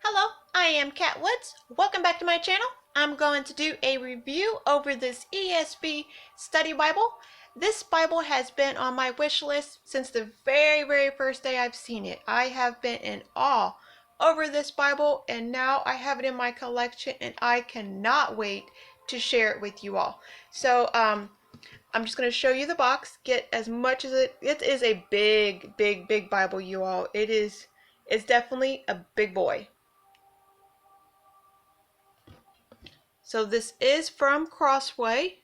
Hello, I am Kat Woods. Welcome back to my channel. I'm going to do a review over this ESV Study Bible. This Bible has been on my wish list since the very first day I've seen it. I have been in awe over this Bible, and now I have it in my collection, and I cannot wait to share it with you all. So I'm just going to show you the box, get as much as it is a big Bible, you all. It's definitely a big boy. So this is from Crossway.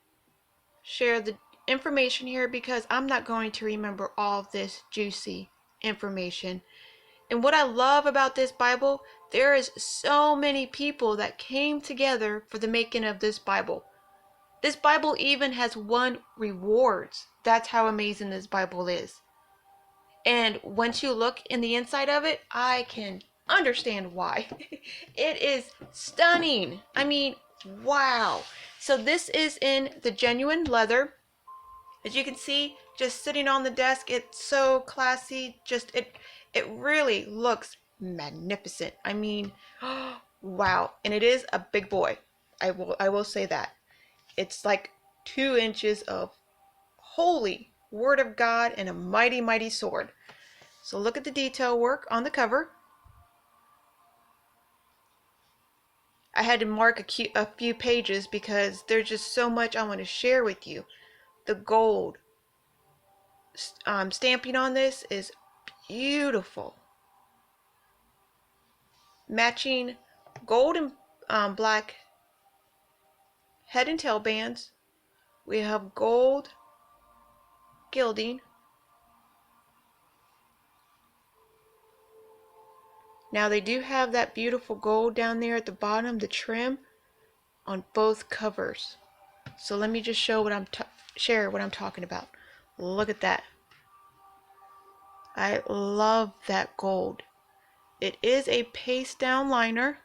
Share the information here because I'm not going to remember all of this juicy information. And what I love about this Bible, there is so many people that came together for the making of this Bible. This Bible even has won rewards. That's how amazing this Bible is. And once you look in the inside of it, I can understand why. It is stunning. I mean, wow. So this is in the genuine leather. As you can see, just sitting on the desk, it's so classy. It really looks magnificent. I mean, wow. And it is a big boy. I will say that. It's like 2 inches of holy Word of God and a mighty sword. So look at the detail work on the cover. I had to mark a few pages because there's just so much I want to share with you. The gold stamping on this is beautiful. Matching gold and black head and tail bands. We have gold gilding. Now they do have that beautiful gold down there at the bottom, the trim on both covers. So let me just show share what I'm talking about. Look at that. I love that gold. It is a paste down liner,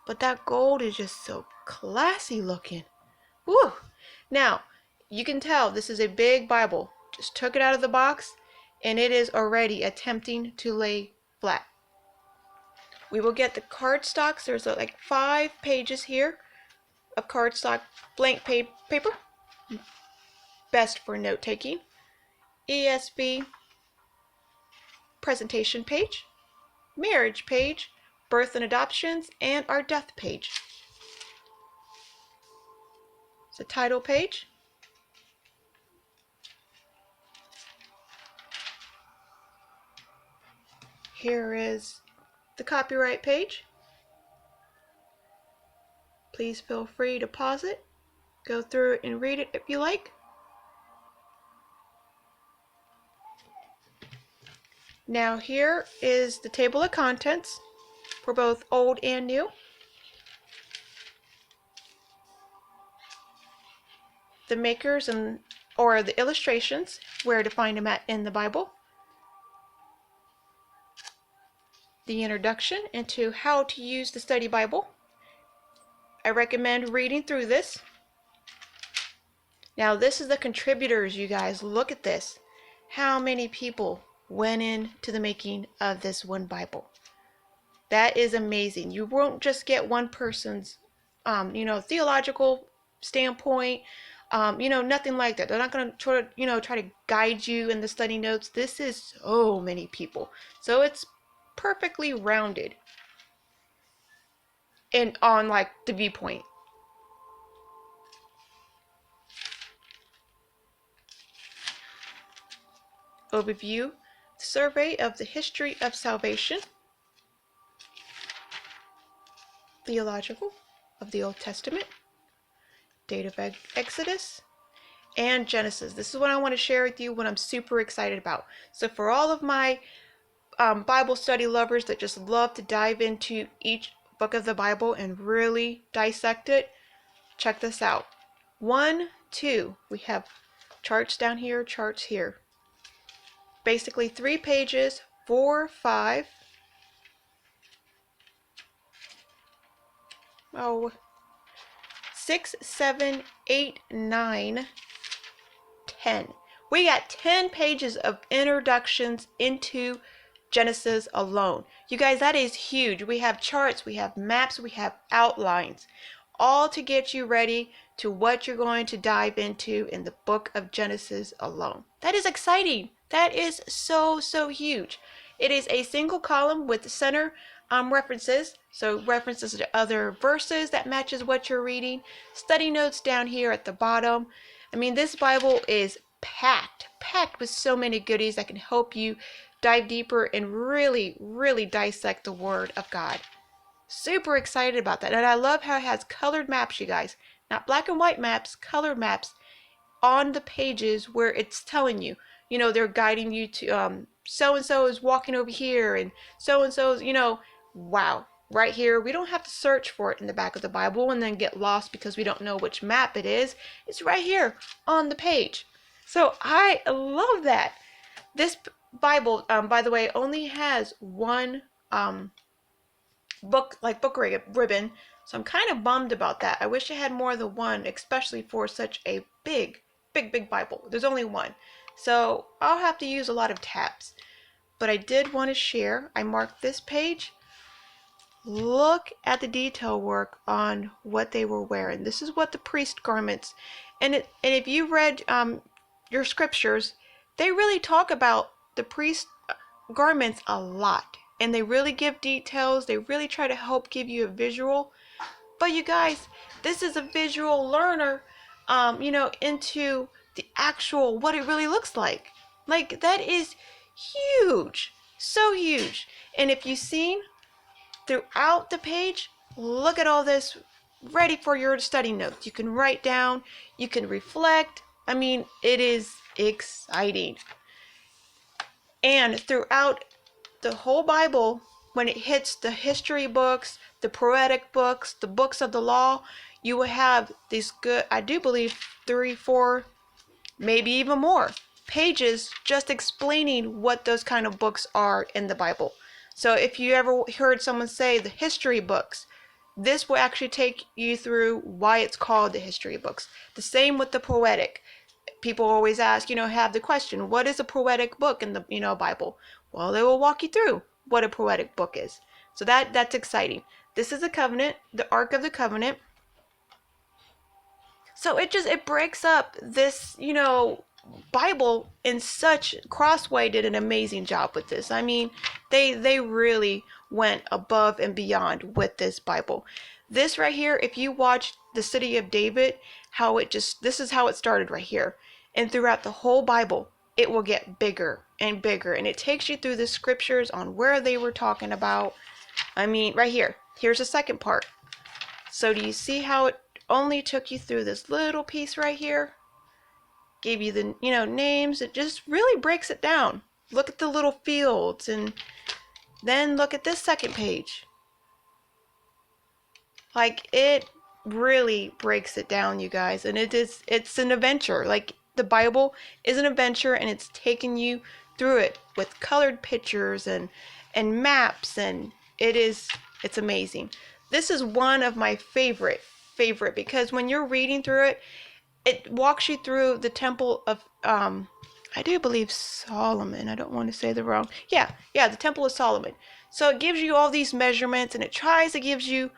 but that gold is just so classy looking. Woo! Now, you can tell this is a big Bible. Just took it out of the box and it is already attempting to lay flat. We will get the cardstocks. There's like 5 pages here of cardstock blank paper. Best for note taking. ESV presentation page, marriage page, birth and adoptions, and our death page. It's a title page. Here is the copyright page. Please feel free to pause it, go through it and read it if you like. Now here is the table of contents for both old and new. The makers or the illustrations, where to find them in the Bible. The introduction into how to use the study Bible. I recommend reading through this. Now this is the contributors, you guys. Look at this. How many people went into the making of this one Bible? That is amazing. You won't just get one person's theological standpoint, nothing like that. They're not going to try to guide you in the study notes. This is so many people. So it's perfectly rounded and on like the viewpoint. Overview, survey of the history of salvation. Theological of the Old Testament. Date of Exodus and Genesis. This is what I want to share with you, what I'm super excited about. So for all of my Bible study lovers that just love to dive into each book of the Bible and really dissect it, check this out. 1, 2, we have charts down here, charts here. Basically 3 pages, 4, 5, 6, 7, 8, 9, 10. We got 10 pages of introductions into Genesis alone. You guys, that is huge. We have charts, we have maps, we have outlines, all to get you ready to what you're going to dive into in the book of Genesis alone. That is exciting. That is so, so huge. It is a single column with center references, so references to other verses that matches what you're reading. Study notes down here at the bottom. I mean, this Bible is packed with so many goodies that can help you dive deeper and really dissect the Word of God. Super excited about that. And I love how it has colored maps, you guys. Not black and white maps, colored maps on the pages where it's telling you, they're guiding you to so-and-so is walking over here and so-and-so's, wow. Right here, we don't have to search for it in the back of the Bible and then get lost because we don't know which map it is. It's right here on the page. So I love that. This Bible, by the way, only has one book ribbon, so I'm kind of bummed about that. I wish it had more than one, especially for such a big Bible. There's only one, so I'll have to use a lot of tabs. But I did want to share. I marked this page. Look at the detail work on what they were wearing. This is what the priest garments, and if you read your scriptures, they really talk about the priest garments a lot, and they really give details. They really try to help give you a visual. But you guys, this is a visual learner, into the actual what it really looks like. Like, that is huge, so huge. And if you've seen throughout the page, look at all this ready for your study notes. You can write down, you can reflect. I mean, it is exciting. And throughout the whole Bible, when it hits the history books, the poetic books, the books of the law, you will have these good, I do believe, 3, 4, maybe even more pages just explaining what those kind of books are in the Bible. So if you ever heard someone say the history books, this will actually take you through why it's called the history books. The same with the poetic. People always ask, have the question, what is a poetic book in the, Bible? Well, they will walk you through what a poetic book is. So that's exciting. This is a covenant, the Ark of the Covenant. So it breaks up this, Bible in such. Crossway did an amazing job with this. I mean, they really went above and beyond with this Bible. This right here, if you watch the City of David, this is how it started right here. And throughout the whole Bible, it will get bigger and bigger. And it takes you through the scriptures on where they were talking about. I mean, right here. Here's the second part. So do you see how it only took you through this little piece right here? Gave you the, names. It just really breaks it down. Look at the little fields, and then look at this second page. Like, it really breaks it down, you guys. And it's an adventure. Like, the Bible is an adventure, and it's taking you through it with colored pictures and maps, and it's amazing. This is one of my favorite, because when you're reading through it, it walks you through the temple of I do believe Solomon. I don't want to say the wrong. Yeah, the Temple of Solomon. So it gives you all these measurements, and it tries to gives you,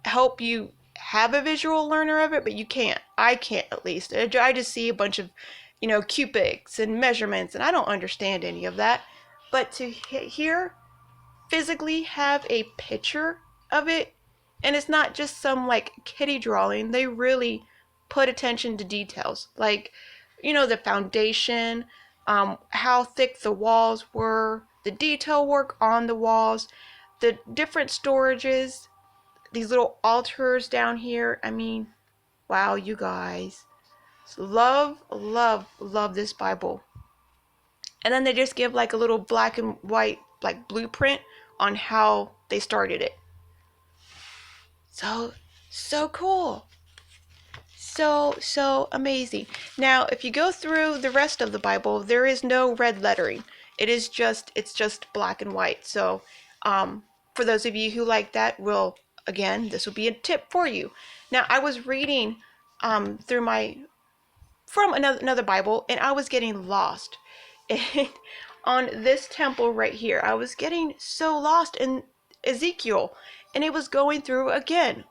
help you have a visual learner of it, but you can't. I can't, at least. I just see a bunch of, cubics and measurements, and I don't understand any of that. But to here, physically have a picture of it, and it's not just some like kitty drawing. They really put attention to details, like, the foundation, how thick the walls were, the detail work on the walls, the different storages, these little altars down here. I mean, wow, you guys. Love this Bible. And then they just give like a little black and white like blueprint on how they started it. So cool. So amazing. Now, if you go through the rest of the Bible, there is no red lettering. It's just black and white. So, for those of you who like that, again, this will be a tip for you. Now, I was reading from another Bible, and I was getting lost. And on this temple right here. I was getting so lost in Ezekiel, and it was going through again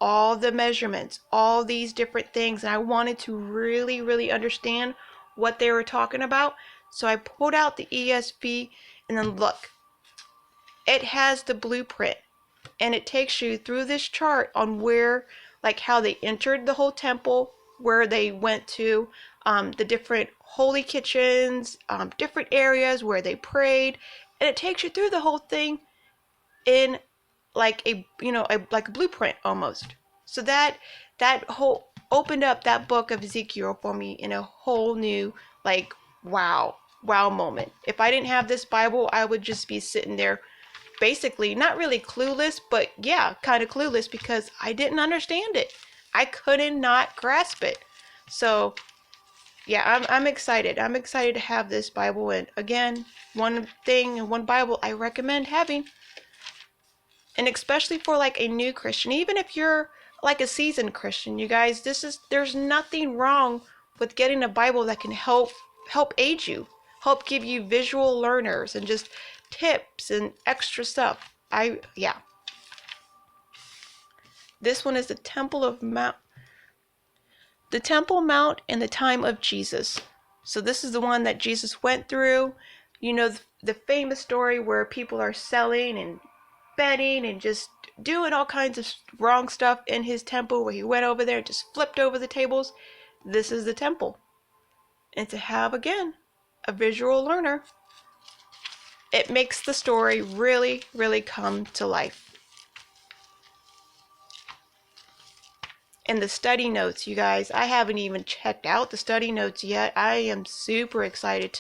all the measurements, all these different things, and I wanted to really, really understand what they were talking about. So I pulled out the ESV, and then look, it has the blueprint, and it takes you through this chart on where, like how they entered the whole temple, where they went to, the different holy kitchens, different areas where they prayed, and it takes you through the whole thing in like like a blueprint almost. So that whole opened up that book of Ezekiel for me in a whole new, like, wow moment. If I didn't have this Bible, I would just be sitting there basically not really clueless, but yeah, kind of clueless, because I didn't understand it. I couldn't not grasp it. So yeah, I'm excited. I'm excited to have this Bible. And again, one thing and one Bible I recommend having, and especially for like a new Christian, even if you're like a seasoned Christian, you guys, there's nothing wrong with getting a Bible that can help aid you, help give you visual learners and just tips and extra stuff. Yeah. This one is the Temple Mount in the time of Jesus. So this is the one that Jesus went through. You know, the famous story where people are selling and betting and just doing all kinds of wrong stuff in his temple, where he went over there and just flipped over the tables. This is the temple. And to have, again, a visual learner, it makes the story really, really come to life. And the study notes, you guys, I haven't even checked out the study notes yet. I am super excited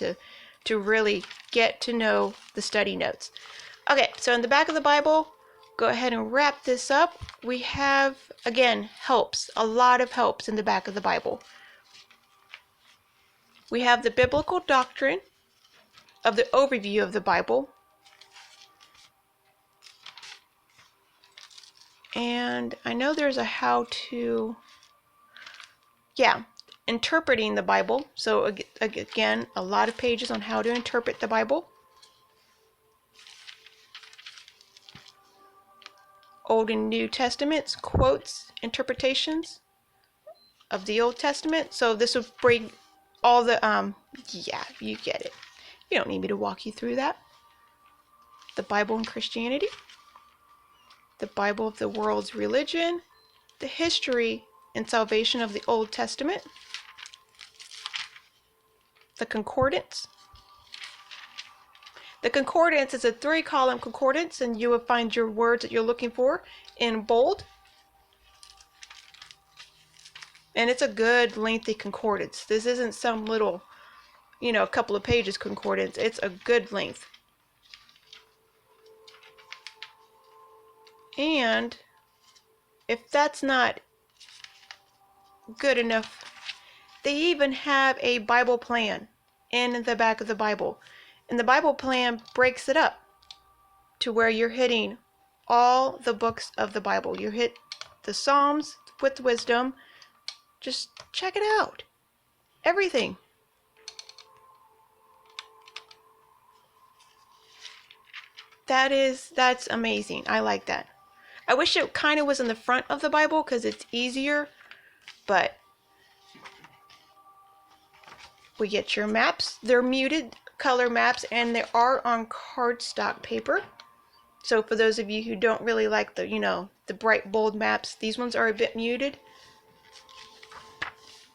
to really get to know the study notes. Okay, so in the back of the Bible, go ahead and wrap this up. We have, again, helps, a lot of helps in the back of the Bible. We have the biblical doctrine of the overview of the Bible. And I know there's a how-to, yeah, interpreting the Bible. So again, a lot of pages on how to interpret the Bible. Old and New Testaments, quotes, interpretations of the Old Testament. So this will bring all the, yeah, you get it. You don't need me to walk you through that. The Bible and Christianity. The Bible of the world's religion. The history and salvation of the Old Testament. The Concordance. The Concordance is a 3-column concordance, and you will find your words that you're looking for in bold. And it's a good lengthy concordance. This isn't some little, a couple of pages concordance. It's a good length. And if that's not good enough, they even have a Bible plan in the back of the Bible. And the Bible plan breaks it up to where you're hitting all the books of the Bible. You hit the Psalms with wisdom. Just check it out. Everything. That's amazing. I like that. I wish it kind of was in the front of the Bible because it's easier, but we get your maps. They're muted color maps, and they are on cardstock paper. So for those of you who don't really like the, the bright bold maps, these ones are a bit muted.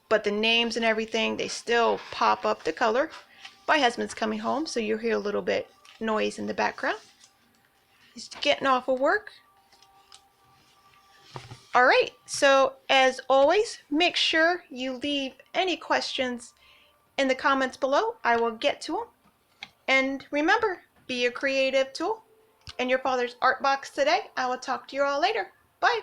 But the names and everything, they still pop up the color. My husband's coming home, so you'll hear a little bit noise in the background. He's getting off of work. All right, so as always, make sure you leave any questions in the comments below. I will get to them. And remember, be a creative tool in your Father's art box today. I will talk to you all later. Bye.